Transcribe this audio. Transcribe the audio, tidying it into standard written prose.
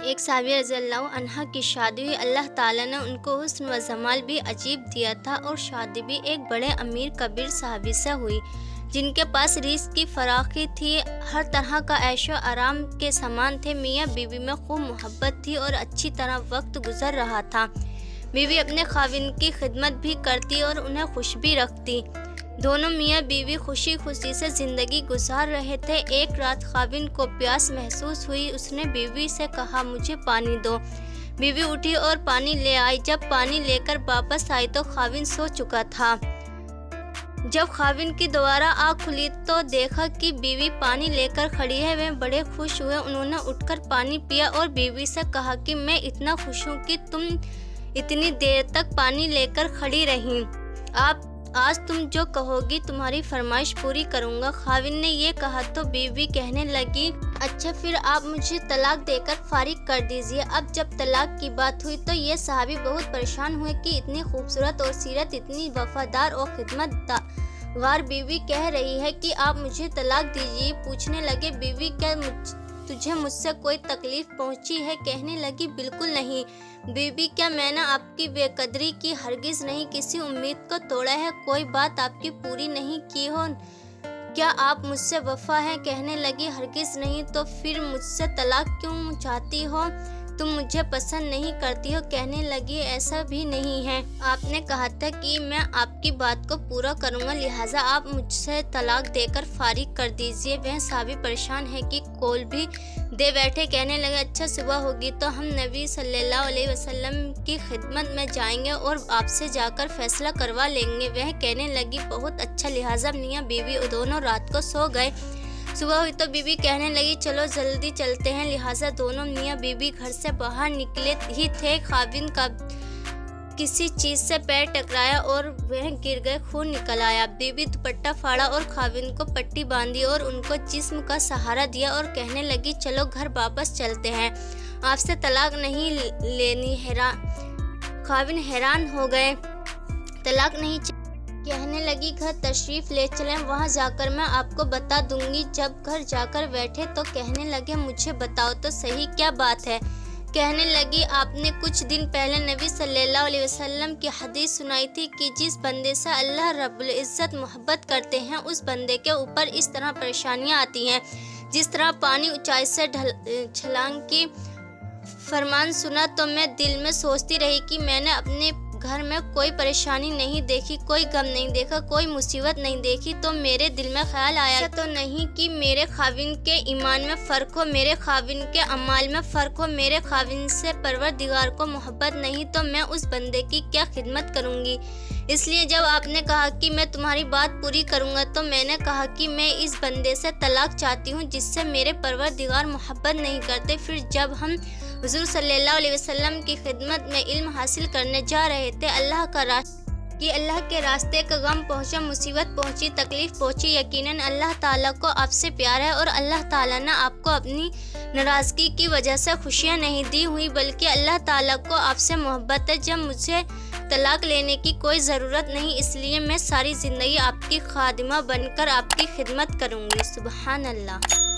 ایک صحابیہ رضی اللہ عنہ کی شادی ہوئی، اللہ تعالیٰ نے ان کو حسن و جمال بھی عجیب دیا تھا، اور شادی بھی ایک بڑے امیر کبیر صحابی سے ہوئی جن کے پاس رزق کی فراخی تھی، ہر طرح کا عیش و آرام کے سامان تھے۔ میاں بیوی میں خوب محبت تھی اور اچھی طرح وقت گزر رہا تھا۔ بیوی اپنے خاوند کی خدمت بھی کرتی اور انہیں خوش بھی رکھتی۔ دونوں میاں بیوی خوشی خوشی سے زندگی گزار رہے تھے۔ ایک رات خاوند کو پیاس محسوس ہوئی، اس نے بیوی سے کہا مجھے پانی دو۔ بیوی اٹھی اور پانی لے آئی۔ جب پانی لے کر واپس آئی تو خاوند سو چکا تھا۔ جب خاوند کی دوبارہ آنکھ کھلی تو دیکھا کہ بیوی پانی لے کر کھڑی ہے۔ وہ بڑے خوش ہوئے، انہوں نے اٹھ کر پانی پیا اور بیوی سے کہا کہ میں اتنا خوش ہوں کہ تم اتنی دیر تک پانی لے کر کھڑی رہیں۔ آج تم جو کہو گی تمہاری فرمائش پوری کروں گا۔ خاوند نے یہ کہا تو بیوی کہنے لگی اچھا پھر آپ مجھے طلاق دے کر فارغ کر دیجیے۔ اب جب طلاق کی بات ہوئی تو یہ صحابی بہت پریشان ہوئے کہ اتنی خوبصورت اور سیرت اتنی وفادار اور خدمت گار بیوی کہہ رہی ہے کہ آپ مجھے طلاق دیجیے۔ پوچھنے لگے بیوی کیا تجھے مجھ سے کوئی تکلیف پہنچی ہے؟ کہنے لگی بالکل نہیں۔ بیوی کیا میں نے آپ کی بے قدری کی؟ ہرگز نہیں۔ کسی امید کو توڑا ہے؟ کوئی بات آپ کی پوری نہیں کی ہو؟ کیا آپ مجھ سے وفا ہے؟ کہنے لگی ہرگز نہیں۔ تو پھر مجھ سے طلاق کیوں چاہتی ہو؟ تم مجھے پسند نہیں کرتی ہو؟ کہنے لگی ایسا بھی نہیں ہے، آپ نے کہا تھا کہ میں آپ کی بات کو پورا کروں گا، لہٰذا آپ مجھ سے طلاق دے کر فارغ کر دیجیے۔ وہ صحابی پریشان ہے کہ کول بھی دے بیٹھے۔ کہنے لگے اچھا صبح ہوگی تو ہم نبی صلی اللہ علیہ وسلم کی خدمت میں جائیں گے اور آپ سے جا کر فیصلہ کروا لیں گے۔ وہ کہنے لگی بہت اچھا، لہٰذا میاں بیوی دونوں رات کو سو گئے۔ صبح ہوئی تو بیوی کہنے لگی چلو جلدی چلتے ہیں، لہٰذا دونوں میاں بیوی گھر سے باہر نکلے ہی تھے، خاوند کا کسی چیز سے پیر ٹکرایا اور وہ گر گئے، خون نکل آیا۔ بیوی دوپٹہ پھاڑا اور خاوند کو پٹی باندھی اور ان کو جسم کا سہارا دیا اور کہنے لگی چلو گھر واپس چلتے ہیں، آپ سے طلاق نہیں لینی۔ خاوند حیران ہو گئے، طلاق نہیں کہنے لگی گھر تشریف لے چلیں، وہاں جا کر میں آپ کو بتا دوں گی۔ جب گھر جا کر بیٹھے تو کہنے لگے مجھے بتاؤ تو صحیح کیا بات ہے؟ کہنے لگی آپ نے کچھ دن پہلے نبی صلی اللہ علیہ وسلم کی حدیث سنائی تھی کہ جس بندے سے اللہ رب العزت محبت کرتے ہیں اس بندے کے اوپر اس طرح پریشانیاں آتی ہیں جس طرح پانی اونچائی سے چھلانگ کی۔ فرمان سنا تو میں دل میں سوچتی رہی کہ میں نے اپنے گھر میں کوئی پریشانی نہیں دیکھی، کوئی غم نہیں دیکھا، کوئی مصیبت نہیں دیکھی، تو میرے دل میں خیال آیا تو نہیں کہ میرے خاوند کے ایمان میں فرق ہو، میرے خاوند کے اعمال میں فرق ہو، میرے خاوند سے پروردگار کو محبت نہیں تو میں اس بندے کی کیا خدمت کروں گی؟ اس لیے جب آپ نے کہا کہ میں تمہاری بات پوری کروں گا تو میں نے کہا کہ میں اس بندے سے طلاق چاہتی ہوں جس سے میرے پروردگار محبت نہیں کرتے۔ پھر جب ہم حضور صلی اللہ علیہ وسلم کی خدمت میں علم حاصل کرنے جا رہے تھے، اللہ کے راستے کا غم پہنچا، مصیبت پہنچی، تکلیف پہنچی، یقیناً اللہ تعالیٰ کو آپ سے پیار ہے اور اللہ تعالیٰ نے آپ کو اپنی ناراضگی کی وجہ سے خوشیاں نہیں دی ہوئی، بلکہ اللہ تعالیٰ کو آپ سے محبت ہے۔ جب مجھے طلاق لینے کی کوئی ضرورت نہیں، اس لیے میں ساری زندگی آپ کی خادمہ بن کر آپ کی خدمت کروں گی۔ سبحان اللہ۔